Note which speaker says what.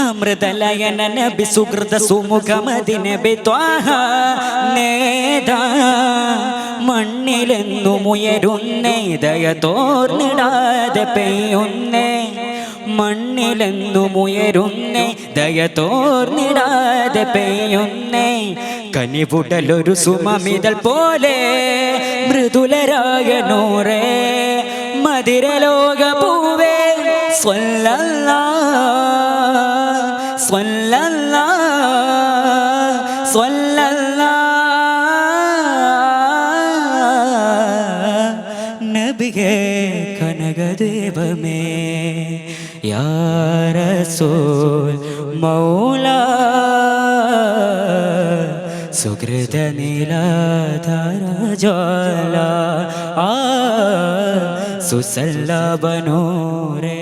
Speaker 1: അമൃതലയന നബി സുഹൃത സുമുഖമതി നബി ത്വാഹ നേതാ മണ്ണിലെന്നുമുയരുന്നേ ദയ തോർന്നിടാതെ പെയ്യുന്നേ മണ്ണിലെന്നുമുയരുന്നേ ദയ തോർന്നിടാതെ പെയ്യുന്നേ കനിവുടലൊരു സുമമിതൾ പോലെ മൃദുലരായ നൂറേ മധുരലോക പൂവേ സ്വല്ലല്ലാഹ് സ്വല്ലല്ലാഹ് സ്വല്ലല്ലാഹ് നബിയേ കനകദേവമേ യാ റസൂൽ മൗലാ സുകൃത നീലാധാര ജ്വാല സുസല്ലബനൂരേ